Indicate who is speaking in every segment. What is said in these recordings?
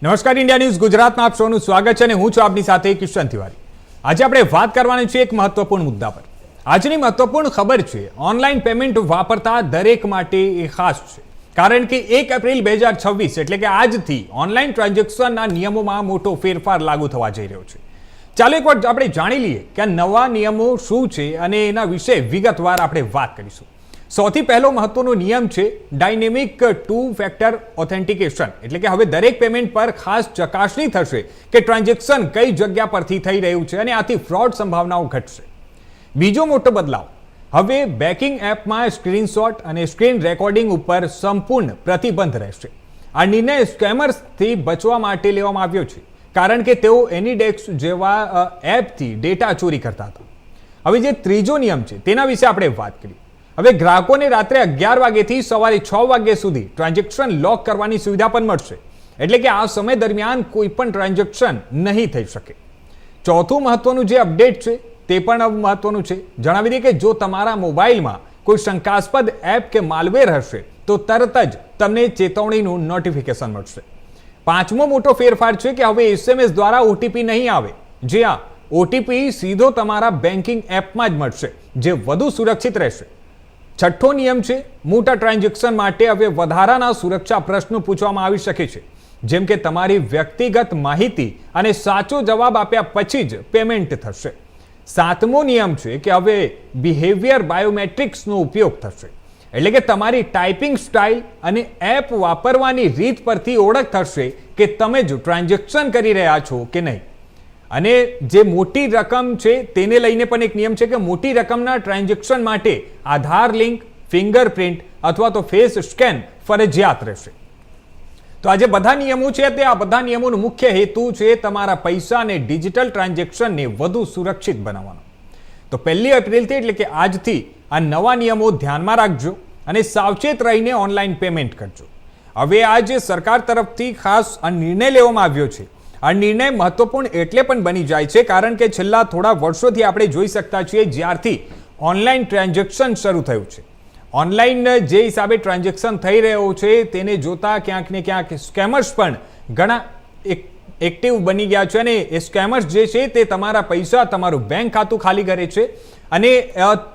Speaker 1: નમસ્કાર, India news ગુજરાતમાં આપ સૌનું સ્વાગત છે અને હું છું આપની સાથે કિશન તિવારી। આજે આપણે વાત કરવાની છે એક મહત્વપૂર્ણ મુદ્દા પર। આજની મહત્વપૂર્ણ ખબર છે ઓનલાઈન પેમેન્ટ વાપરતા દરેક માટે એ ખાસ છે, કારણ કે 1 એપ્રિલ 2026 એટલે કે આજથી ઓનલાઈન ટ્રાન્ઝેક્શનના નિયમોમાં મોટો ફેરફાર લાગુ થવા જઈ રહ્યો છે। ચાલો એકવાર આપણે જાણી લઈએ કે આ નવા નિયમો શું છે અને એના વિશે વિગતવાર આપણે વાત કરીશું। સૌથી પહેલો મહત્વનો નિયમ છે ડાયનેમિક 2 ફેક્ટર ઓથેન્ટિકેશન, એટલે કે હવે દરેક પેમેન્ટ પર ખાસ ચકાસણી થશે કે ટ્રાન્ઝેક્શન કઈ જગ્યા પરથી થઈ રહ્યું છે અને આથી ફ્રોડ સંભાવનાઓ ઘટશે। બીજો મોટો બદલાવ, હવે બેકિંગ એપમાં સ્ક્રીનશોટ અને સ્ક્રીન રેકોર્ડિંગ ઉપર સંપૂર્ણ પ્રતિબંધ રહેશે। આ નિર્ણય સ્કેમર્સથી બચવા માટે લેવામાં આવ્યો છે, કારણ કે તેઓ એનીડેક્સ જેવા એપથી ડેટા ચોરી કરતા હતા। હવે જે ત્રીજો નિયમ છે તેના વિશે આપણે વાત કરીએ। હવે ગ્રાહકોને રાત્રે 11 વાગ્યાથી સવારે 6 વાગ્યા સુધી ટ્રાન્ઝેક્શન લોક કરવાની સુવિધા પણ મળશે, એટલે કે આ સમય દરમિયાન કોઈ પણ ટ્રાન્ઝેક્શન નહીં થઈ શકે। ચોથું મહત્વનું જે અપડેટ છે તે પણ મહત્વનું છે। જણાવી દઈએ કે જો તમારા મોબાઈલમાં કોઈ શંકાસ્પદ એપ કે માલવેર હશે તો તરત જ તમને ચેતવણીનું નોટિફિકેશન મળશે। પાંચમો મોટો ફેરફાર છે કે હવે SMS દ્વારા OTP નહીં આવે, જે આ OTP સીધો તમારા બેન્કિંગ એપમાં જ મળશે, જે વધુ સુરક્ષિત રહેશે। છઠ્ઠો નિયમ છે મોટા ટ્રાન્ઝેક્શન માટે હવે વધારાના સુરક્ષા પ્રશ્નો પૂછવામાં આવી શકે છે, જેમ કે તમારી વ્યક્તિગત માહિતી અને સાચો જવાબ આપ્યા પછી જ પેમેન્ટ થશે। સાતમો નિયમ છે કે હવે બિહેવિયર બાયોમેટ્રિક્સનો ઉપયોગ થશે, એટલે કે તમારી ટાઈપિંગ સ્ટાઇલ અને એપ વાપરવાની રીત પરથી ઓળખ થશે કે તમે જ ટ્રાન્ઝેક્શન કરી રહ્યા છો કે નહીં। અને જે મોટી રકમ છે તેને લઈને પણ એક નિયમ છે કે મોટી રકમના ટ્રાન્ઝેક્શન માટે આધાર લિંક, ફિંગરપ્રિન્ટ અથવા તો ફેસ સ્કેન ફરજિયાત રહેશે। તો આ જે બધા નિયમો છે તે આ બધા નિયમોનો મુખ્ય હેતુ છે તમારા પૈસા અને ડિજિટલ ટ્રાન્ઝેક્શનને વધુ સુરક્ષિત બનાવવાનો। તો 1 એપ્રિલથી એટલે કે આજથી આ નવા નિયમો ધ્યાનમાં રાખજો અને સાવચેત રહીને ઓનલાઈન પેમેન્ટ કરજો। હવે આ જે સરકાર તરફથી ખાસ આ નિર્ણય લેવામાં આવ્યો છે, આ નિર્ણય મહત્વપૂર્ણ એટલે પણ બની જાય છે કારણ કે છેલ્લા થોડા વર્ષોથી આપણે જોઈ શકતા છીએ જ્યારથી ઓનલાઈન ટ્રાન્ઝેક્શન શરૂ થયું છે, ઓનલાઈન જે હિસાબે ટ્રાન્ઝેક્શન થઈ રહ્યો છે તેને જોતા ક્યાંક ને ક્યાંક સ્કેમર્સ પણ ઘણા એક્ટિવ બની ગયા છે અને એ સ્કેમર્સ જે છે તે તમારા પૈસા, તમારું બેંક ખાતું ખાલી કરે છે અને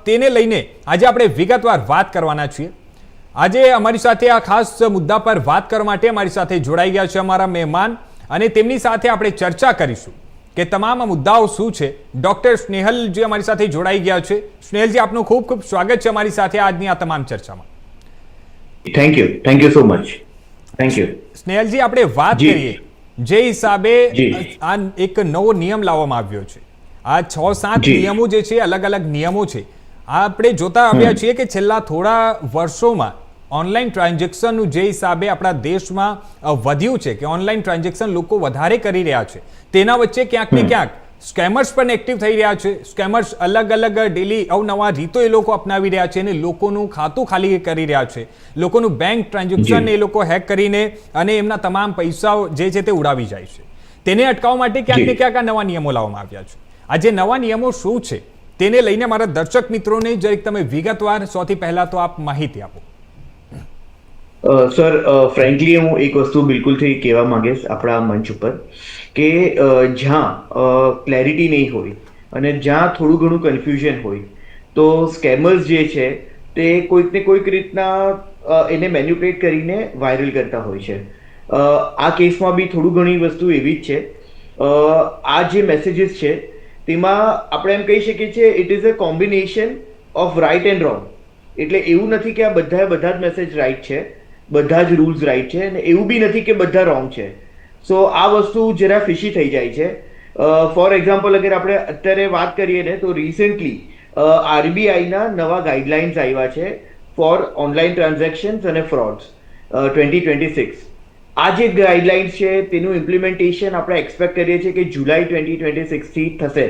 Speaker 1: તેને લઈને આજે આપણે વિગતવાર વાત કરવાના છીએ। આજે અમારી સાથે આ ખાસ મુદ્દા પર વાત કરવા માટે અમારી સાથે જોડાઈ ગયા છે અમારા મહેમાન અને તેમની સાથે આપણે ચર્ચા કરીશું કે તમામ મુદ્દાઓ શું છે। ડોક્ટર સ્નેહલજી અમારી સાથે જોડાઈ ગયા છે। સ્નેહલજી, આપનું ખૂબ ખૂબ સ્વાગત છે અમારી સાથે આજની આ તમામ ચર્ચામાં।
Speaker 2: Thank you so much. Thank you
Speaker 1: સ્નેહલજી, આપણે વાત કરીએ જે હિસાબે આ એક નવો નિયમ લાવવામાં આવ્યો છે, આ 6-7 નિયમો જે છે અલગ અલગ નિયમો છે, આપણે જોતા આવ્યા છીએ કે છેલ્લા થોડા વર્ષોમાં ઓનલાઈન ટ્રાન્ઝેક્શનનું જે હિસાબે આપણા દેશમાં વધ્યું છે કે ઓનલાઈન ટ્રાન્ઝેક્શન લોકો વધારે કરી રહ્યા છે, તેના વચ્ચે ક્યાંક ને ક્યાંક સ્કેમર્સ પણ એક્ટિવ થઈ રહ્યા છે। સ્કેમર્સ અલગ અલગ ડેલી અવનવા રીતો એ લોકો અપનાવી રહ્યા છે અને લોકોનું ખાતું ખાલી કરી રહ્યા છે, લોકોનું બેંક ટ્રાન્ઝેક્શન એ લોકો હેક કરીને અને એમના તમામ પૈસાઓ જે છે તે ઉડાવી જાય છે। તેને અટકાવવા માટે ક્યાંક ને ક્યાંક આ નવા નિયમો લાવવામાં આવ્યા છે। આ જે નવા નિયમો શું છે તેને લઈને મારા દર્શક મિત્રોને જરીક તમે વિગતવાર સૌથી પહેલા તો આપ માહિતી આપો।
Speaker 2: સર, ફ્રેન્કલી હું એક વસ્તુ બિલકુલથી કહેવા માંગીશ આપણા મંચ ઉપર કે જ્યાં ક્લેરિટી નહીં હોય અને જ્યાં થોડું ઘણું કન્ફ્યુઝન હોય તો સ્કેમર્સ જે છે તે કોઈક ને કોઈક રીતના એને મેન્યુપ્યુલેટ કરીને વાયરલ કરતા હોય છે। આ કેસમાં બી થોડું ઘણી વસ્તુ એવી જ છે। આ જે મેસેજીસ છે તેમાં આપણે એમ કહી શકીએ છીએ it is a combination of right and wrong, એટલે એવું નથી કે આ બધા જ મેસેજ રાઇટ છે, બધા જ રૂલ્સ રાઇટ છે અને એવું બી નથી કે બધા રોંગ છે। સો આ વસ્તુ જરા ફિશી થઈ જાય છે। ફોર એક્ઝામ્પલ અગર આપણે અત્યારે વાત કરીએ ને તો રિસેન્ટલી RBIના નવા ગાઈડલાઇન્સ આવ્યા છે ફોર ઓનલાઈન ટ્રાન્ઝેક્શન્સ અને ફ્રોડ્સ 2026। આ જે ગાઈડલાઇન્સ છે તેનું ઇમ્પ્લિમેન્ટેશન આપણે એક્સપેક્ટ કરીએ છીએ કે જુલાઈ 2026થી થશે,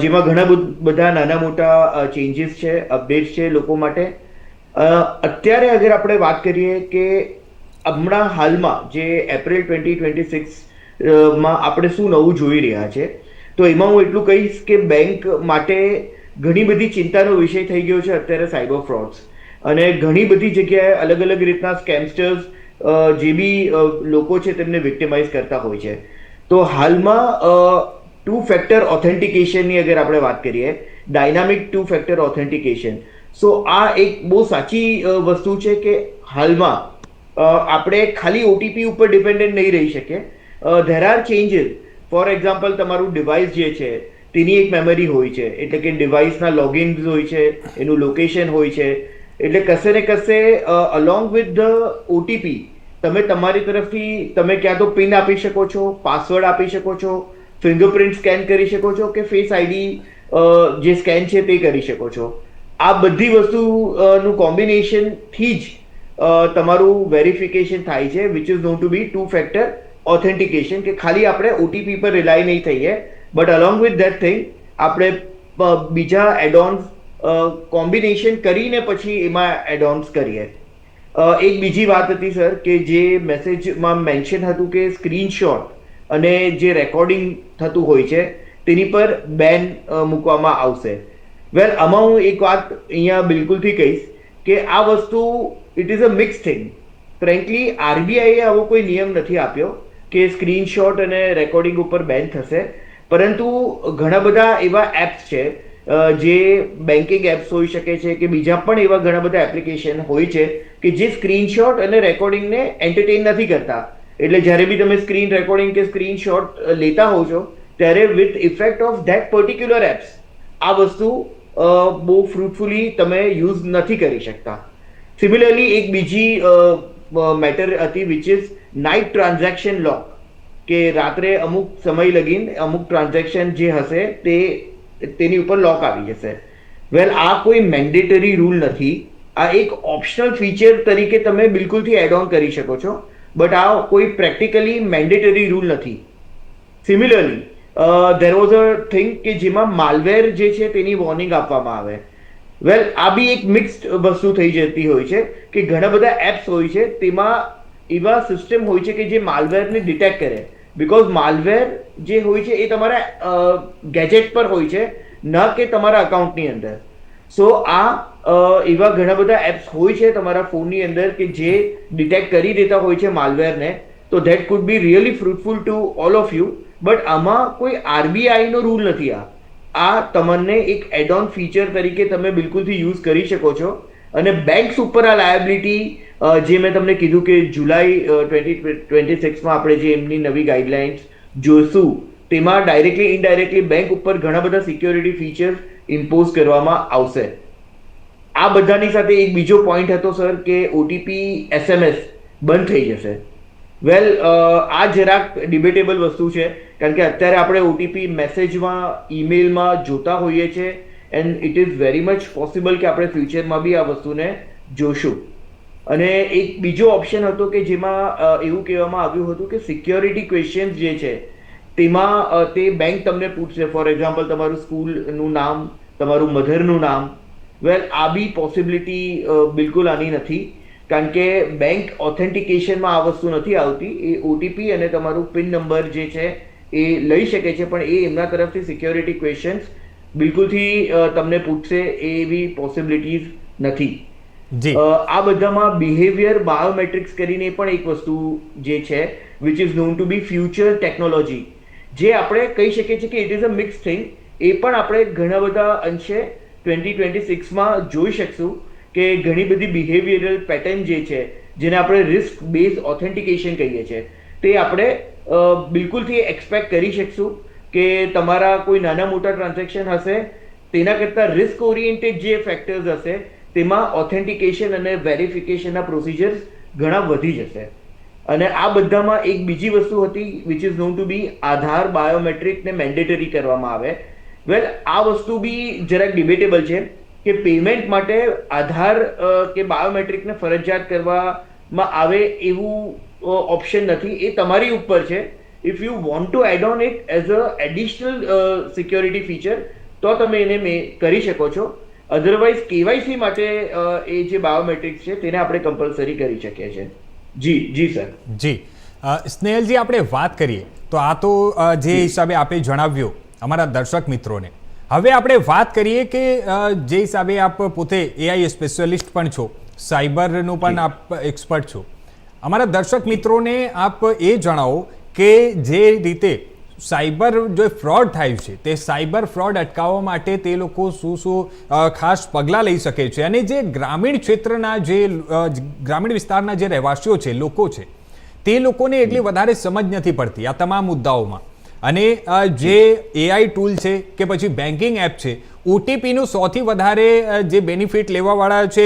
Speaker 2: જેમાં ઘણા બધા નાના મોટા ચેન્જીસ છે, અપડેટ્સ છે લોકો માટે। અત્યારે અગર આપણે વાત કરીએ કે હમણાં હાલમાં જે એપ્રિલ 2026માં આપણે શું નવું જોઈ રહ્યા છે, તો એમાં હું એટલું કહીશ કે બેંક માટે ઘણી બધી ચિંતાનો વિષય થઈ ગયો છે અત્યારે સાયબર ફ્રોડ્સ, અને ઘણી બધી જગ્યાએ અલગ અલગ રીતના સ્કેમસ્ટર્સ જે બી લોકો છે તેમને વિક્ટિમાઇઝ કરતા હોય છે. તો હાલમાં ટુ ફેક્ટર ઓથેન્ટિકેશનની અગર આપણે વાત કરીએ, ડાયનામિક ટુ ફેક્ટર ઓથેન્ટિકેશન, સો આ એક બહુ સાચી વસ્તુ છે કે હાલમાં આપણે ખાલી ઓટીપી ઉપર ડિપેન્ડન્ટ નહીં રહી શકીએ. There are changes. For example, તમારું ડિવાઇસ જે છે તેની એક મેમરી હોય છે, એટલે કે ડિવાઇસના લોગિન્સ હોય છે, એનું લોકેશન હોય છે. એટલે કશે ને કશે અલોંગ વિથ ધ ઓટીપી તમે તમારી તરફથી તમે ક્યાં તો પિન આપી શકો છો, પાસવર્ડ આપી શકો છો, ફિંગરપ્રિન્ટ સ્કેન કરી શકો છો કે ફેસ આઈડી જે સ્કેન છે તે કરી શકો છો. આ બધી વસ્તુનું કોમ્બિનેશનથી જ તમારું વેરિફિકેશન થાય છે, which is known to be two factor authentication, કે ખાલી આપણે ઓટીપી પર રિલાય નહીં થઈએ, but along with that thing આપણે બીજા એડોન્સ કોમ્બિનેશન કરીને પછી એમાં એડોન્સ કરીએ. એક બીજી વાત હતી સર, કે જે મેસેજમાં મેન્શન હતું કે સ્ક્રીનશોટ અને જે રેકોર્ડિંગ થતું હોય છે તેની પર બેન મૂકવામાં આવશે. વેલ, આમાં હું એક વાત અહીંયા બિલકુલથી કહીશ કે આ વસ્તુ it is a mix thing. Frankly આરબીઆઈએ આવો કોઈ નિયમ નથી આપ્યો કે સ્ક્રીનશોટ અને રેકોર્ડિંગ ઉપર બેન થશે, પરંતુ ઘણા બધા એવા એપ્સ છે જે બેન્કિંગ એપ્સ હોઈ શકે છે કે બીજા પણ એવા ઘણા બધા એપ્લિકેશન હોય છે કે જે સ્ક્રીનશોટ અને રેકોર્ડિંગને એન્ટરટેન નથી કરતા. એટલે જ્યારે બી તમે સ્ક્રીન રેકોર્ડિંગ કે સ્ક્રીનશોટ લેતા હોવ છો ત્યારે with effect of that particular apps આ વસ્તુ બહુ ફ્રૂટફુલી તમે યુઝ નથી કરી શકતા. સિમિલરલી એક બીજી મેટર હતી વિચ ઇઝ નાઇટ ટ્રાન્ઝેક્શન લોક, કે રાત્રે અમુક સમય લગીને અમુક ટ્રાન્ઝેક્શન જે હશે તેની ઉપર લોક આવી જશે. વેલ, આ કોઈ મેન્ડેટરી રૂલ નથી, આ એક ઓપ્શનલ ફીચર તરીકે તમે બિલકુલથી એડ ઓન કરી શકો છો, બટ આ કોઈ પ્રેક્ટિકલી મેન્ડેટરી રૂલ નથી. Similarly there was a thing કે જેમાં માલવેર જે છે તેની વોર્નિંગ આપવામાં આવે. વેલ, આ બી એક મિક્સ્ડ વસ્તુ થઈ જતી હોય છે કે ઘણા બધા એપ્સ હોય છે તેમાં એવા સિસ્ટમ હોય છે કે જે માલવેરને ડિટેક્ટ કરે, બિકોઝ માલવેર જે હોય છે એ તમારા ગેજેટ પર હોય છે, ન કે તમારા અકાઉન્ટની અંદર. સો આ એવા ઘણા બધા એપ્સ હોય છે તમારા ફોનની અંદર કે જે ડિટેક્ટ કરી દેતા હોય છે માલવેરને. તો that food B really fruitful to all of you, but આમાં કોઈ આરબીઆઈનો રૂલ નથી. આ તમને એક એડ ઓન ફીચર તરીકે તમે બિલકુલથી યુઝ કરી શકો છો. અને બેંક્સ ઉપર આ લાયબિલિટી, જે મેં તમને કીધું કે જુલાઈ 2026માં આપણે જે એમની નવી ગાઈડલાઇન્સ જોઈશું તેમાં ડાયરેક્ટલી ઇનડાયરેક્ટલી બેંક ઉપર ઘણા બધા સિક્યોરિટી ફીચર્સ ઇમ્પોઝ કરવામાં આવશે. આ બધાની સાથે એક બીજો પોઈન્ટ હતો સર કે ઓટીપી એસએમએસ બંધ થઈ જશે. વેલ, આ જરાક ડિબેટેબલ વસ્તુ છે, કારણ કે અત્યારે આપણે ઓટીપી મેસેજમાં, ઈમેલમાં જોતા હોઈએ છીએ, and it is very much possible કે આપણે ફ્યુચરમાં બી આ વસ્તુને જોશું. અને એક બીજો ઓપ્શન હતો કે જેમાં એવું કહેવામાં આવ્યું હતું કે સિક્યોરિટી ક્વેશ્ચન્સ જે છે તેમાં તે બેંક તમને પૂછશે. ફોર એક્ઝામ્પલ, તમારું સ્કૂલનું નામ, તમારું મધરનું નામ. વેલ, આ બી પોસિબિલિટી બિલકુલ આની નથી, કારણ કે બેંક ઓથેન્ટિકેશનમાં આ વસ્તુ નથી આવતી. એ ઓટીપી અને તમારું પિન નંબર જે છે એ લઈ શકે છે, પણ એ એમના તરફથી સિક્યોરિટી ક્વેશ્ચન્સ બિલકુલથી તમને પૂછશે એવી પોસિબિલિટીઝ નથી. આ બધામાં બિહેવિયર બાયોમેટ્રિક્સ કરીને પણ એક વસ્તુ જે છે which is known to be future technology, જે આપણે કહી શકીએ છીએ કે it is a mix thing. એ પણ આપણે ઘણા બધા અંશે 2026માં જોઈ શકશું કે ઘણી બધી બિહેવિયરલ પેટર્ન જે છે, જેને આપણે રિસ્ક બેઝ ઓથેન્ટિકેશન કહીએ છીએ, તે આપણે બિલકુલથી એક્સપેક્ટ કરી શકશું કે તમારા કોઈ નાના મોટા ટ્રાન્ઝેક્શન હશે તેના કરતાં રિસ્ક ઓરિએન્ટેડ જે ફેક્ટર્સ હશે તેમાં ઓથેન્ટિકેશન અને વેરિફિકેશનના પ્રોસિજર્સ ઘણા વધી જશે. અને આ બધામાં એક બીજી વસ્તુ હતી which is known to be Aadhaar બાયોમેટ્રિકને મેન્ડેટરી કરવામાં આવે. વેલ, આ વસ્તુ બી જરાક ડિબેટેબલ છે કે પેમેન્ટ માટે આધાર કે બાયોમેટ્રિકને ફરજિયાત કરવામાં આવે એવું ઓપ્શન નથી. એ તમારી ઉપર છે. If you want to add on it as a additional security feature તો તમે એને કરી શકો છો. અધરવાઇઝ કેવાયસી માટે એ જે બાયોમેટ્રિક્સ છે તેને આપણે કમ્પલસરી કરી શકીએ છીએ. જી સર.
Speaker 1: જી સ્નેહલજી, આપણે વાત કરીએ તો આ તો જે હિસાબે આપણે જણાવ્યું અમારા દર્શક મિત્રોને, હવે આપણે વાત કરીએ કે જે હિસાબે આપ પોતે એઆઈ સ્પેશિયલિસ્ટ પણ છો, સાયબરનું પણ આપ એક્સપર્ટ છો, અમારા દર્શક મિત્રોને આપ એ જણાવો કે જે રીતે સાયબર જો ફ્રોડ થાય છે તે સાયબર ફ્રોડ અટકાવવા માટે તે લોકો શું ખાસ પગલાં લઈ શકે છે, અને જે ગ્રામીણ ક્ષેત્રના જે ગ્રામીણ વિસ્તારના જે રહેવાસીઓ છે, લોકો છે, તે લોકોને એટલી વધારે સમજ નથી પડતી આ તમામ મુદ્દાઓમાં. અને જે એઆઈ ટૂલ છે કે પછી બેન્કિંગ એપ છે, ઓટીપીનું સૌથી વધારે જે બેનિફિટ લેવાવાળા છે,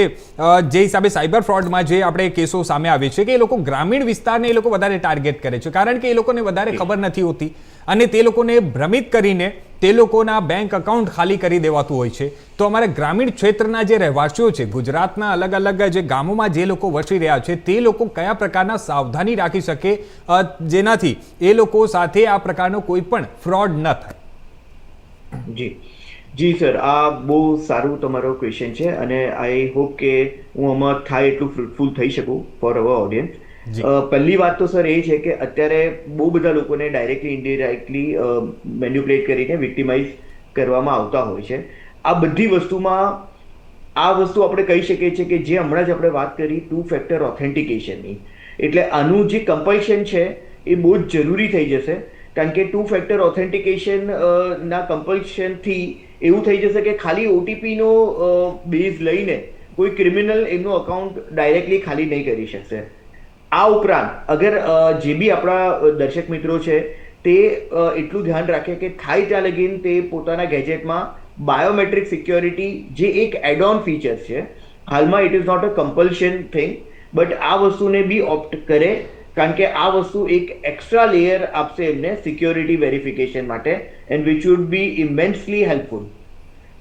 Speaker 1: જે હિસાબે સાયબર ફ્રોડમાં જે આપણે કેસો સામે આવે છે કે એ લોકો ગ્રામીણ વિસ્તારને એ લોકો વધારે ટાર્ગેટ કરે છે, કારણ કે એ લોકોને વધારે ખબર નથી હોતી અને તે લોકોને ભ્રમિત કરીને તે લોકોના બેંક અકાઉન્ટ ખાલી કરી દેવાતું હોય છે. તો અમારા ગ્રામીણ ક્ષેત્રના જે રહેવાસીઓ છે, ગુજરાતના અલગ અલગ જે ગામોમાં જે લોકો વસી રહ્યા છે, તે લોકો કયા પ્રકારના સાવધાની રાખી શકે જેનાથી એ લોકો સાથે આ પ્રકારનો કોઈ પણ ફ્રોડ ન થાય?
Speaker 2: જી સર, આ બહુ સારું તમારો ક્વેશ્ચન છે અને આઈ હોપ કે હું આમાં થાય એટલું ફ્રૂટફુલ થઈ શકું ફોર અવર ઓડિયન્સ. પહેલી વાત તો સર એ છે કે અત્યારે બહુ બધા લોકોને ડાયરેક્ટલી ઇનડાયરેક્ટલી મેન્યુપ્યુલેટ કરીને વિક્ટિમાઇઝ કરવામાં આવતા હોય છે. આ બધી વસ્તુમાં આ વસ્તુ આપણે કહી શકીએ છીએ કે જે હમણાં જ આપણે વાત કરી 2 ફેક્ટર ઓથેન્ટિકેશનની, એટલે આનું જે કમ્પલ્શન છે એ બહુ જ જરૂરી થઈ જશે, કારણ કે 2 ફેક્ટર ઓથેન્ટિકેશન ના કમ્પલ્શનથી એવું થઈ જશે કે ખાલી ઓટીપીનો બેઝ લઈને કોઈ ક્રિમિનલ એમનું અકાઉન્ટ ડાયરેક્ટલી ખાલી નહીં કરી શકશે. આ ઉપરાંત અગર જે બી આપણા દર્શક મિત્રો છે તે એટલું ધ્યાન રાખે કે થાય ત્યાં લગીન તે પોતાના ગેજેટમાં બાયોમેટ્રિક સિક્યોરિટી જે એક એડ ઓન ફીચર છે, હાલમાં it is not a compulsion thing, but આ વસ્તુને બી ઓપ્ટ કરે, કારણ કે આ વસ્તુ એક એક્સ્ટ્રા લેયર આપશે એમને સિક્યોરિટી વેરિફિકેશન માટે, and which would be immensely helpful.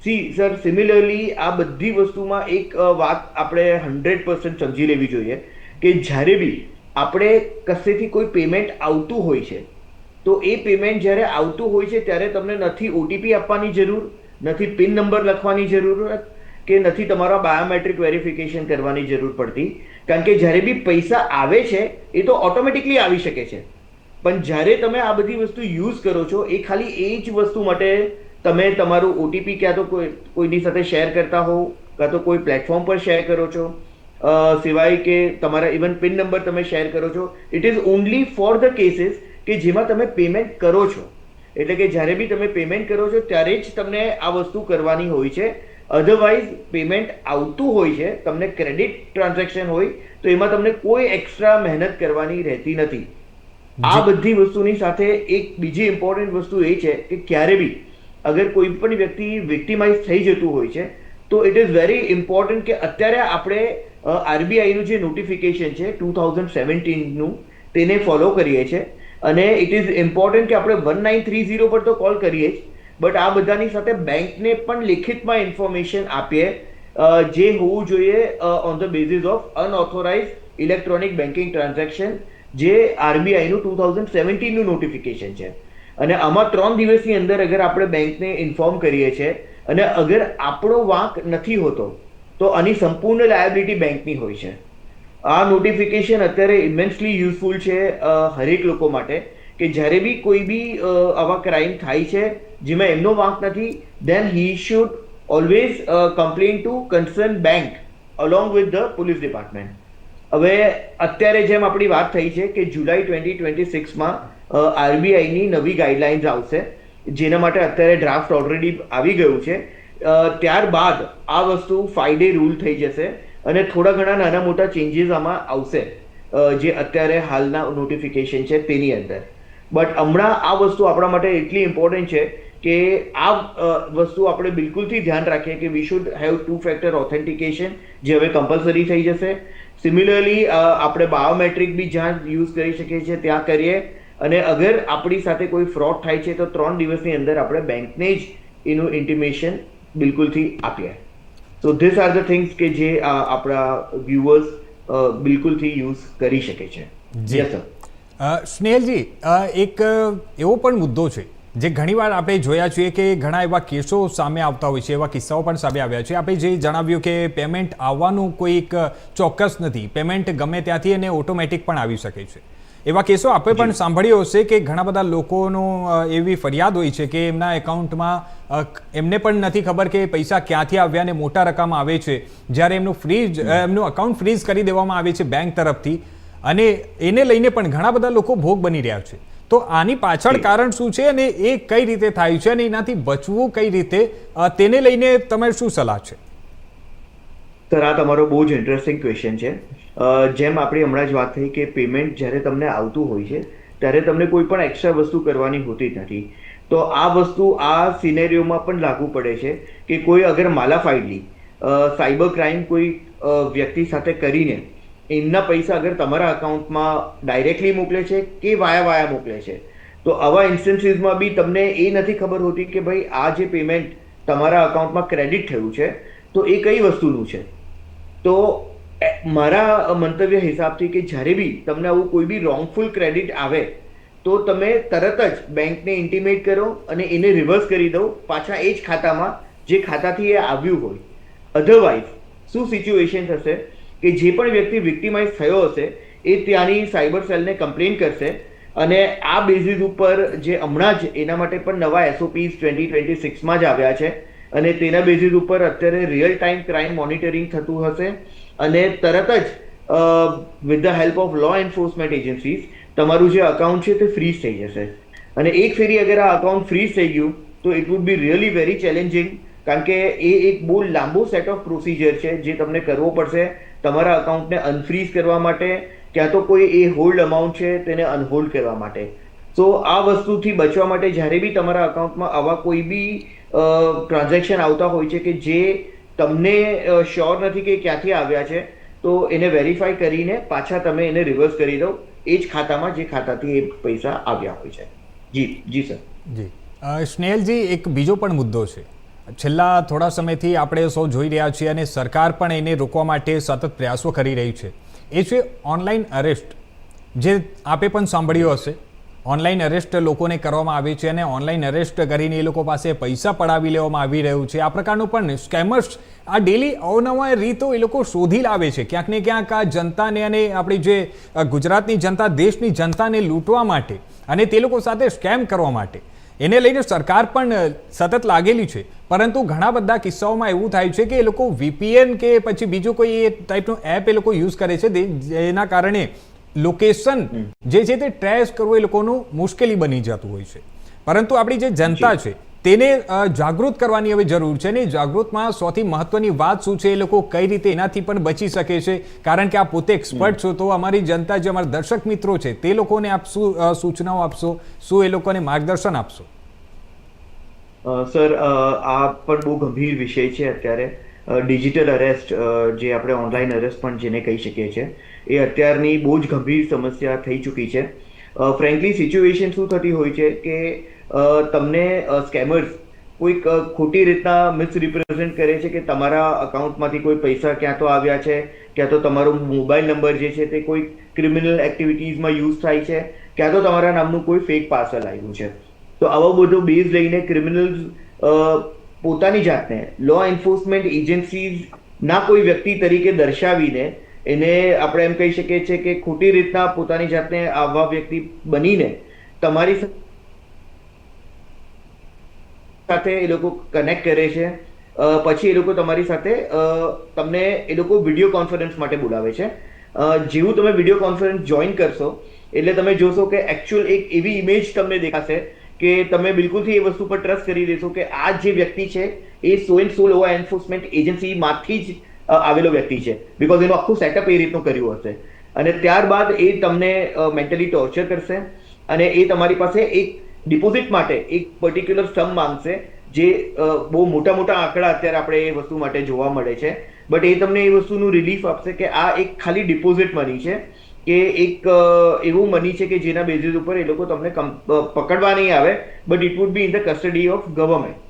Speaker 2: See sir, similarly આ બધી વસ્તુમાં એક વાત આપણે 100% સમજી લેવી જોઈએ કે જ્યારે બી આપણે કશેથી કોઈ પેમેન્ટ આવતું હોય છે તો એ પેમેન્ટ જ્યારે આવતું હોય છે ત્યારે તમને નથી ઓટીપી આપવાની જરૂર, નથી પિન નંબર લખવાની જરૂરત કે નથી તમારા બાયોમેટ્રિક વેરિફિકેશન કરવાની જરૂર પડતી, કારણ કે જ્યારે બી પૈસા આવે છે એ તો ઓટોમેટિકલી આવી શકે છે, પણ જ્યારે તમે આ બધી વસ્તુ યુઝ કરો છો એ ખાલી એ જ વસ્તુ માટે તમે તમારું ઓટીપી ક્યાં તો કોઈની સાથે શેર કરતા હો, કાં તો કોઈ પ્લેટફોર્મ પર શેર કરો છો, સિવાય કે તમારા ઇવન પિન નંબર તમે શેર કરો છો. It is only for the cases કે જેમાં તમે પેમેન્ટ કરો છો, એટલે કે જ્યારે બી તમે પેમેન્ટ કરો છો ત્યારે જ તમને આ વસ્તુ કરવાની હોય છે. અધરવાઇઝ પેમેન્ટ આવતું હોય છે, તમને ક્રેડિટ ટ્રાન્ઝેક્શન હોય તો એમાં તમને કોઈ એક્સ્ટ્રા મહેનત કરવાની રહેતી નથી. આ બધી વસ્તુની સાથે એક બીજી ઇમ્પોર્ટન્ટ વસ્તુ એ છે કે ક્યારે બી અગર કોઈ પણ વ્યક્તિ વિક્ટિમાઇઝ થઈ જતું હોય છે તો ઇટ ઇઝ વેરી ઇમ્પોર્ટન્ટ કે અત્યારે આપણે આરબીઆઈનું જે નોટિફિકેશન છે 2017નું તેને ફોલો કરીએ છીએ, અને ઇટ ઇઝ ઇમ્પોર્ટન્ટ કે આપણે 1930 પર તો કોલ કરીએ જ, બટ આ બધાની સાથે બેંકને પણ લિખિતમાં ઇન્ફોર્મેશન આપીએ જે હોવું જોઈએ on the basis of unauthorise electronic banking transaction, જે આરબીઆઈનું 2017નું નોટિફિકેશન છે. અને આમાં 3 દિવસની અંદર અગર આપણે બેંકને ઇન્ફોર્મ કરીએ છીએ અને અગર આપણો વાંક નથી હોતો તો આની સંપૂર્ણ લાયબિલિટી બેંકની હોય છે. આ નોટિફિકેશન અત્યારે ઇમેન્સલી યુઝફુલ છે હરેક લોકો માટે, કે જ્યારે બી કોઈ બી આવા ક્રાઇમ થાય છે જેમાં એમનો વાંક નથી, then he should always complain to concern bank along with the police department. હવે અત્યારે જેમ આપણી વાત થઈ છે કે જુલાઈ 2026માં આરબીઆઈની નવી ગાઈડલાઇન્સ આવશે, જેના માટે અત્યારે ડ્રાફ્ટ ઓલરેડી આવી ગયું છે. ત્યારબાદ આ વસ્તુ 5 ડે રૂલ થઈ જશે અને થોડા ઘણા નાના મોટા ચેન્જીસ આમાં આવશે જે અત્યારે હાલના નોટિફિકેશન છે તેની અંદર. બટ હમણાં આ વસ્તુ આપણા માટે એટલી ઇમ્પોર્ટન્ટ છે કે આ વસ્તુ આપણે બિલકુલથી ધ્યાન રાખીએ કે we should have 2 factor authentication, જે હવે કમ્પલસરી થઈ જશે. સિમિલરલી આપણે બાયોમેટ્રિક બી જ્યાં યુઝ કરી શકીએ છીએ ત્યાં કરીએ, અને અગર આપણી સાથે કોઈ ફ્રોડ થાય છે તો 3 દિવસની અંદર આપણે બેંકને જ એનું ઇન્ટિમેશન બિલકુલથી આપીએ. So this are the things કે જે આપણા વ્યુઅર્સ બિલકુલથી યુઝ કરી શકે છે. જી સર.
Speaker 1: સ્નેહલજી, એક એવો પણ મુદ્દો છે જે ઘણીવાર આપણે જોયા છીએ કે ઘણા એવા કેસો સામે આવતા હોય છે, એવા કિસ્સાઓ પણ સામે આવ્યા છે. આપણે જે જણાવ્યું કે પેમેન્ટ આવવાનું કોઈ એક ચોક્કસ નથી, પેમેન્ટ ગમે ત્યાંથી અને ઓટોમેટિક પણ આવી શકે છે. એવા કેસો આપણે પણ સાંભળ્યો હશે કે ઘણા બધા લોકોનો એવી ફરિયાદ હોય છે કે એમના એકાઉન્ટમાં એમને પણ નથી ખબર કે પૈસા ક્યાંથી આવ્યા અને મોટા રકમ આવે છે. જ્યારે એમનું અકાઉન્ટ ફ્રીઝ કરી દેવામાં આવે છે બેંક તરફથી, અને એને લઈને પણ ઘણા બધા લોકો ભોગ બની રહ્યા છે. તો આની પાછળ કારણ શું છે અને એ કઈ રીતે થાય છે અને એનાથી બચવું કઈ રીતે, તેને લઈને તમારે શું સલાહ છે?
Speaker 2: સર, આ તમારો બહુ જ ઇન્ટરેસ્ટિંગ ક્વેશ્ચન છે. જેમ આપણે હમણાં જ વાત થઈ કે પેમેન્ટ જ્યારે તમને આવતું હોય છે ત્યારે તમને કોઈ પણ એક્સ્ટ્રા વસ્તુ કરવાની હોતી નથી. તો આ વસ્તુ આ સિનેરિયોમાં પણ લાગુ પડે છે કે કોઈ અગર માલાફાઇડલી સાયબર ક્રાઇમ કોઈ વ્યક્તિ સાથે કરીને એમના પૈસા અગર તમારા અકાઉન્ટમાં ડાયરેક્ટલી મોકલે છે કે વાયા મોકલે છે, તો આવા ઇન્સ્ટન્સીસમાં બી તમને એ નથી ખબર હોતી કે ભાઈ આ જે પેમેન્ટ તમારા અકાઉન્ટમાં ક્રેડિટ થયું છે તો એ કઈ વસ્તુનું છે. તો મારા મંતવ્ય હિસાબથી કે જ્યારે બી તમને આવું કોઈ બી રોંગફુલ ક્રેડિટ આવે તો તમે તરત જ બેંકને ઇન્ટિમેટ કરો અને એને રિવર્સ કરી દો પાછા એ જ ખાતામાં જે ખાતાથી એ આવ્યું હોય. અધરવાઇઝ શું સિચ્યુએશન થશે કે જે પણ વ્યક્તિ વિક્ટિમાઇઝ થયો હશે એ ત્યાંની સાયબર સેલને કમ્પ્લેન કરશે અને આ બેઝિસ ઉપર જે હમણાં જ એના માટે પણ નવા SOPs 2026માં જ આવ્યા છે અને તેના બેઝિસ ઉપર અત્યારે રિયલ ટાઈમ ક્રાઇમ મોનિટરિંગ થતું હશે અને તરત જ with the help of law enforcement agencies તમારું જે અકાઉન્ટ છે તે ફ્રીઝ થઈ જશે. અને એક ફેરી અગર આ અકાઉન્ટ ફ્રીઝ થઈ ગયું તો it would be really very challenging, કારણ કે એ એક બહુ લાંબો સેટ ઓફ પ્રોસિજર છે જે તમને કરવો પડશે તમારા અકાઉન્ટને અનફ્રીઝ કરવા માટે, ક્યાં તો કોઈ એ હોલ્ડ અમાઉન્ટ છે તેને અનહોલ્ડ કરવા માટે. સો આ વસ્તુથી બચવા માટે જ્યારે બી તમારા અકાઉન્ટમાં આવા કોઈ બી ટ્રાન્ઝેક્શન આવતા હોય છે કે જે તમને શ્યોર નથી કે ક્યાંથી આવ્યા છે, તો એને વેરીફાઈ કરીને પાછા તમે એને રિવર્સ કરી દો એ જ ખાતામાં જે ખાતાથી એ પૈસા આવ્યા હોય છે. જી સર.
Speaker 1: જી સ્નેહલજી, એક બીજો પણ મુદ્દો છે. છેલ્લા થોડા સમયથી આપણે સૌ જોઈ રહ્યા છીએ અને સરકાર પણ એને રોકવા માટે સતત પ્રયાસો કરી રહી છે. એ છે ઓનલાઈન અરેસ્ટ, જે આપે પણ સાંભળ્યું હશે. ઓનલાઈન અરેસ્ટ લોકોને કરવામાં આવે છે અને ઓનલાઈન અરેસ્ટ કરીને એ લોકો પાસે પૈસા પડાવી લેવામાં આવી રહ્યું છે. આ પ્રકારનું પણ સ્કેમર્સ આ ડેલી અવનવા રીતો એ લોકો શોધી લાવે છે. ક્યાંક ને ક્યાંક આ જનતાને અને આપણી જે ગુજરાતની જનતા, દેશની જનતાને લૂંટવા માટે અને તે લોકો સાથે સ્કેમ કરવા માટે એને લઈને સરકાર પણ સતત લાગેલી છે. પરંતુ ઘણા બધા કિસ્સાઓમાં એવું થાય છે કે એ લોકો VPN કે પછી બીજું કોઈ એ ટાઈપનું એપ એ લોકો યુઝ કરે છે, જેના કારણે લોકેશન જે છે તે ટ્રેસ કરવું એ લોકોનું મુશ્કેલી બની જતું હોય છે. પરંતુ આપણી જે જનતા છે તેને જાગૃત કરવાની હવે જરૂર છે ને જાગૃતમાં સૌથી મહત્વની વાત શું છે, એ લોકો કઈ રીતે એનાથી પણ બચી શકે છે, કારણ કે આ પોતે એક્સપર્ટ છો. તો અમારી જનતા જે અમારા દર્શક મિત્રો છે તે લોકોને આપ શું સૂચનાઓ આપશો, શું એ લોકોને માર્ગદર્શન આપશો?
Speaker 2: સર, આ પણ બહુ ગંભીર વિષય છે અત્યારે. ડિજિટલ અરેસ્ટ, જે આપણે ઓનલાઈન અરેસ્ટ પણ જેને કહી શકીએ છીએ, એ અત્યારની બહુ જ ગંભીર સમસ્યા થઈ ચૂકી છે. ફ્રેન્કલી સિચ્યુએશન શું થતી હોય છે કે તમને સ્કેમર્સ કોઈક ખોટી રીતના મિસરિપ્રેઝેન્ટ કરે છે કે તમારા અકાઉન્ટમાંથી કોઈ પૈસા ક્યાં તો આવ્યા છે, ક્યાં તો તમારો મોબાઈલ નંબર જે છે તે કોઈ ક્રિમિનલ એક્ટિવિટીઝમાં યુઝ થાય છે, ક્યાં તો તમારા નામનું કોઈ ફેક પાર્સલ આવ્યું છે. તો આવો બધો બેઝ લઈને ક્રિમિનલ્સ પોતાની જાતને લો એન્ફોર્સમેન્ટ એજન્સીઝના કોઈ વ્યક્તિ તરીકે દર્શાવીને એને આપણે એમ કહી શકીએ છીએ કે ખોટી રીતના પોતાની જાતને આવા વ્યક્તિ બનીને તમારી સાથે એ લોકો કનેક્ટ કરે છે. પછી એ લોકો તમારી સાથે તમને એ લોકો વિડીયો કોન્ફરન્સ માટે બોલાવે છે. જેવું તમે વિડીયો કોન્ફરન્સ જોઈન કરશો એટલે તમે જોશો કે એકચ્યુઅલ એક એવી ઇમેજ તમને દેખાશે કે તમે બિલકુલથી એ વસ્તુ પર ટ્રસ્ટ કરી દેશો કે આ જે વ્યક્તિ છે એ સો એન્ડ સો લો એન્ફોર્સમેન્ટ એજન્સીમાંથી જ આવેલો વ્યક્તિ છે, બીકોઝ એનું આખું સેટઅપ એ રીતનું કર્યું હશે. અને ત્યારબાદ એ તમને મેન્ટલી ટોર્ચર કરશે અને એ તમારી પાસે એક ડિપોઝિટ માટે એક પર્ટિક્યુલર સમ માંગશે, જે બહુ મોટા આંકડા અત્યારે આપણે એ વસ્તુ માટે જોવા મળે છે. બટ એ તમને એ વસ્તુનું રિલીફ આપશે કે આ એક ખાલી ડિપોઝિટ મની છે, કે એક એવું મની છે કે જેના બેઝિસ ઉપર એ લોકો તમને પકડવા નહીં આવે, but it would be in the custody of government.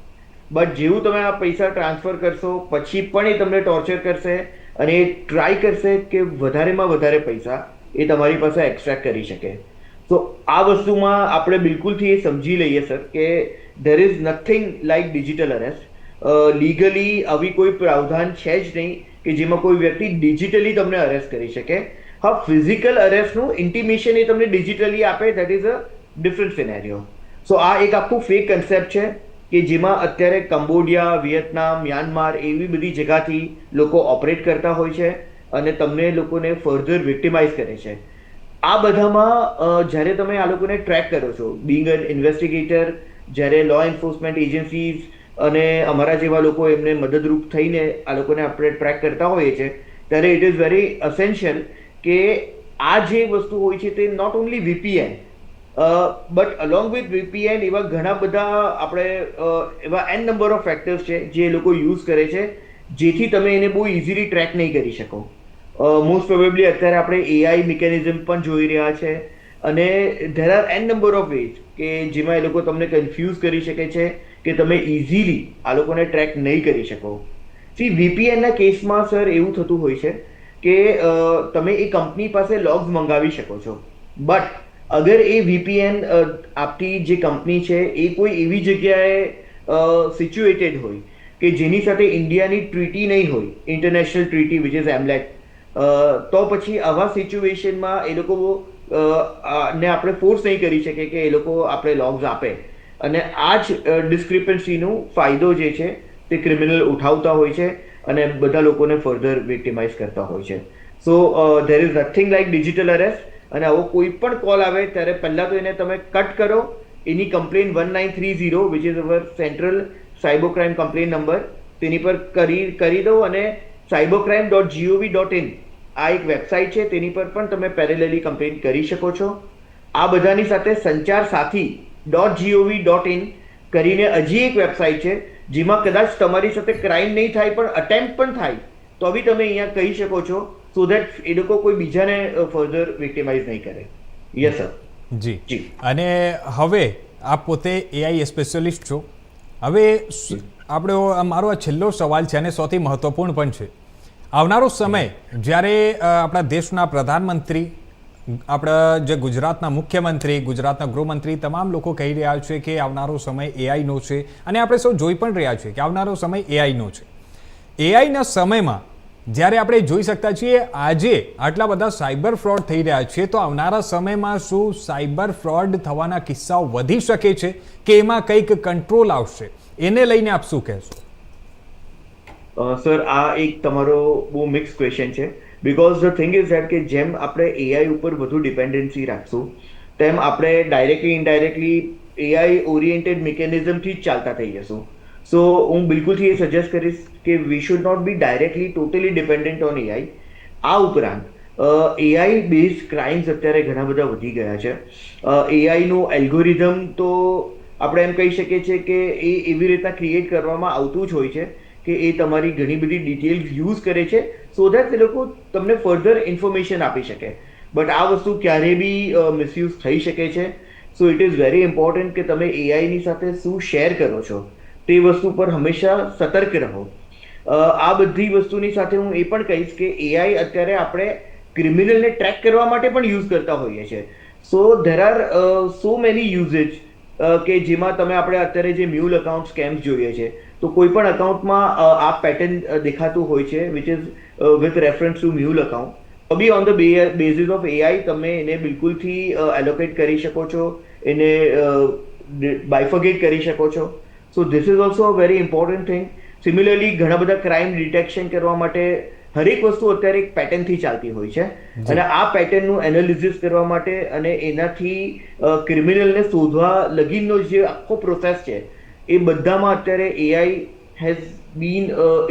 Speaker 2: But જેવું તમે આ પૈસા ટ્રાન્સફર કરશો પછી પણ એ તમને ટોર્ચર કરશે અને એ ટ્રાય કરશે કે વધારેમાં વધારે પૈસા એ તમારી પાસે એક્સટ્રેક્ટ કરી શકે. તો આ વસ્તુમાં આપણે બિલકુલથી એ સમજી લઈએ સર કે there is nothing like digital arrest. Legally આવી કોઈ પ્રાવધાન છે જ નહીં કે જેમાં કોઈ વ્યક્તિ ડિજિટલી તમને અરેસ્ટ કરી શકે. હા, ફિઝિકલ અરેસ્ટનું ઇન્ટિમેશન એ તમને ડિજિટલી આપે, that is a different scenario. So આ એક આખું ફેક કન્સેપ્ટ છે કે જેમાં અત્યારે કંબોડિયા, વિયેતનામ, મ્યાનમાર એવી બધી જગ્યાથી લોકો ઓપરેટ કરતા હોય છે અને તમને લોકોને ફર્ધર વિક્ટિમાઇઝ કરે છે. આ બધામાં જ્યારે તમે આ લોકોને ટ્રેક કરો છો, બિંગ એન ઇન્વેસ્ટિગેટર, જ્યારે લો એન્ફોર્સમેન્ટ એજન્સીઝ અને અમારા જેવા લોકો એમને મદદરૂપ થઈને આ લોકોને આપણે ટ્રેક કરતા હોઈએ છીએ, ત્યારે ઇટ ઇઝ વેરી અસેન્શિયલ કે આ જે વસ્તુ હોય છે તે not only VPN but along with VPN એવા ઘણા બધા આપણે એવા n નંબર ઓફ ફેક્ટર્સ છે જે એ લોકો યુઝ કરે છે, જેથી તમે એને બહુ ઇઝીલી ટ્રેક નહીં કરી શકો. મોસ્ટ પ્રોબેબલી અત્યારે આપણે AI મિકેનિઝમ પણ જોઈ રહ્યા છે, અને there are n number of ways કે જેમાં એ લોકો તમને કન્ફ્યુઝ કરી શકે છે કે તમે ઇઝીલી આ લોકોને ટ્રેક નહીં કરી શકો. સી, VPNના કેસમાં સર એવું થતું હોય છે કે તમે એ કંપની પાસે લોગ્સ મંગાવી શકો છો, બટ અગર એ VPN આપતી જે કંપની છે એ કોઈ એવી જગ્યાએ સિચ્યુએટેડ હોય કે જેની સાથે ઇન્ડિયાની ટ્રીટી નહીં હોય, ઇન્ટરનેશનલ ટ્રીટી વિચ ઇઝ એમલેટ, તો પછી આવા સિચ્યુએશનમાં એ લોકો ને આપણે ફોર્સ નહીં કરી શકીએ કે એ લોકો આપણે લોગ્સ આપે, અને આ જ ડિસ્ક્રિપન્સીનો ફાયદો જે છે તે ક્રિમિનલ ઉઠાવતા હોય છે અને બધા લોકોને ફર્ધર વિક્ટિમાઇઝ કરતા હોય છે. So there is nothing like digital arrest, અને આવો કોઈ પણ કોલ આવે ત્યારે પહેલાં તો એને તમે કટ કરો, એની complain 1930 which is our central cyber crime complain number, તેની પર કરી દો, અને cybercrime.gov.in આ એક વેબસાઇટ છે, તેની પર પણ તમે પેરેલલી કમ્પ્લેન કરી શકો છો. આ બધાની સાથે sanchar-sathi.gov.in કરીને હજી એક વેબસાઇટ છે જેમાં કદાચ તમારી સાથે ક્રાઇમ નહીં થાય પણ અટેમ્પ્ટ પણ થાય તો બી તમે અહીંયા કહી શકો છો, સો દેટ એ લોકો કોઈ બીજાને ફર્ધર વિક્ટિમાઇઝ નહીં કરે. Yes sir.
Speaker 1: જી. અને હવે આપ પોતે AI સ્પેશિયલિસ્ટ છો. હવે આપણો મારો આ છેલ્લો સવાલ છે અને સૌથી મહત્વપૂર્ણ પણ છે. આવનારો સમય જ્યારે આપણા દેશના પ્રધાનમંત્રી, આપણા જે ગુજરાતના મુખ્યમંત્રી, ગુજરાતના ગૃહમંત્રી, તમામ લોકો કહી રહ્યા છે કે આવનારો સમય AI નો છે, અને આપણે સૌ જોઈ પણ રહ્યા છીએ કે આવનારો સમય AI નો છે. AI ના સમયમાં જ્યારે આપણે જોઈ શકતા છીએ આજે આટલા બધા સાયબર ફ્રોડ થઈ રહ્યા છે, તો આવનારા સમયમાં શું સાયબર ફ્રોડ થવાના કિસ્સાઓ વધી શકે છે કે એમાં કંઈક કંટ્રોલ આવશે? એને લઈને આપ શું કહેશો?
Speaker 2: સર, આ એક તમારો બહુ મિક્સ ક્વેશ્ચન છે, because the thing is that કે જેમ આપણે AI ઉપર વધુ ડિપેન્ડન્સી રાખશું તેમ આપણે ડાયરેક્ટલી ઇનડાયરેક્ટલી AI ઓરિએન્ટેડ મિકેનિઝમથી જ ચાલતા થઈ જશું. સો હું બિલકુલથી એ સજેસ્ટ કરીશ કે we should not be directly totally dependent on AI. આ ઉપરાંત AI બેઝડ ક્રાઇમ્સ અત્યારે ઘણા બધા વધી ગયા છે. AI નું એલ્ગોરિધમ તો આપણે એમ કહી શકીએ છીએ કે એ એવી રીતના ક્રિએટ કરવામાં આવતું જ હોય છે કે એ તમારી ઘણી બધી ડિટેલ્સ યુઝ કરે છે સો દેટ એ લોકો તમને ફર્ધર ઇન્ફોર્મેશન આપી શકે, બટ આ વસ્તુ ક્યારે બી મિસયુઝ થઈ શકે છે. So it is very important કે તમે AI ની સાથે શું શેર કરો છો તે વસ્તુ પર હંમેશા સતર્ક રહો. આ બધી વસ્તુની સાથે હું એ પણ કહીશ કે AI અત્યારે આપણે ક્રિમિનલને ટ્રેક કરવા માટે પણ યુઝ કરતા હોઈએ છીએ. So there are so many usage કે જેમાં તમે આપણે અત્યારે જે મ્યુલ અકાઉન્ટ સ્કેમ્સ જોઈએ છે, તો કોઈ પણ અકાઉન્ટમાં આ પેટર્ન દેખાતું હોય છે which is with reference to mule account. B on the basis of AI તમે એને બિલકુલથી એલોકેટ કરી શકો છો, એને બાયફર્ગેટ કરી શકો છો. So this is also a very important thing. Similarly ઘણા બધા ક્રાઇમ ડિટેક્શન કરવા માટે હરેક વસ્તુ અત્યારે એક પેટર્નથી ચાલતી હોય છે, અને આ પેટર્નનું એનાલિસિસ કરવા માટે અને એનાથી ક્રિમિનલને શોધવા લગીનનો જે આખો પ્રોસેસ છે એ બધામાં અત્યારે AI હેઝ બીન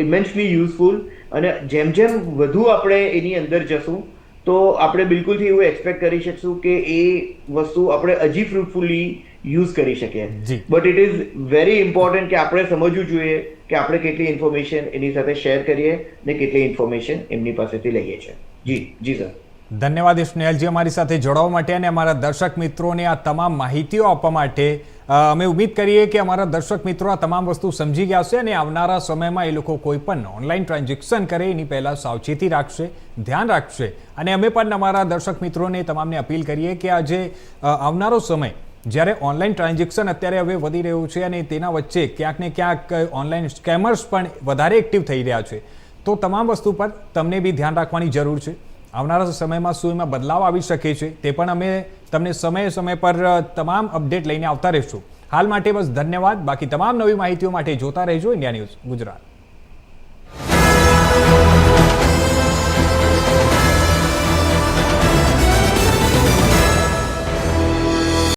Speaker 2: ઇમેન્સલી યુઝફુલ. અને જેમ જેમ વધુ આપણે એની અંદર જશું તો આપણે બિલકુલથી એવું એક્સપેક્ટ કરી શકશું કે એ વસ્તુ આપણે હજી ફ્રૂટફુલી યુઝ કરી શકીએ. But it is very important કે આપણે સમજવું જોઈએ કે આપણે કેટલી ઇન્ફોર્મેશન એની સાથે શેર કરીએ ને કેટલી ઇન્ફોર્મેશન એમની પાસેથી લઈએ છીએ. જી સર.
Speaker 1: ધન્યવાદ સ્નેહલજી અમારી સાથે જોડાવા માટે અને અમારા દર્શક મિત્રોને આ તમામ માહિતીઓ આપવા માટે. અમે ઉમ્મીદ કરીએ કે અમારા દર્શક મિત્રો આ તમામ વસ્તુ સમજી ગયા છે અને આવનારા સમયમાં એ લોકો કોઈ પણ ઓનલાઈન ટ્રાન્ઝેક્શન કરે એની પહેલાં સાવચેતી રાખશે, ધ્યાન રાખશે. અને અમે પણ અમારા દર્શક મિત્રોને તમામને અપીલ કરીએ કે આજે આવનારો સમય જ્યારે ઓનલાઈન ટ્રાન્ઝેક્શન અત્યારે હવે વધી રહ્યું છે અને તેના વચ્ચે ક્યાંક ને ક્યાંક ઓનલાઈન સ્કેમર્સ પણ વધારે એક્ટિવ થઈ રહ્યા છે, તો તમામ વસ્તુ પર તમને બી ધ્યાન રાખવાની જરૂર છે. આવનારા સમયમાં શું એમાં બદલાવ આવી શકે છે તે પણ અમે તમને સમય પર તમામ અપડેટ લઈને આવતા રહીશું. હાલ માટે બસ ધન્યવાદ. બાકી તમામ નવી માહિતીઓ માટે જોતા રહેજો ઇન્ડિયા ન્યૂઝ ગુજરાત.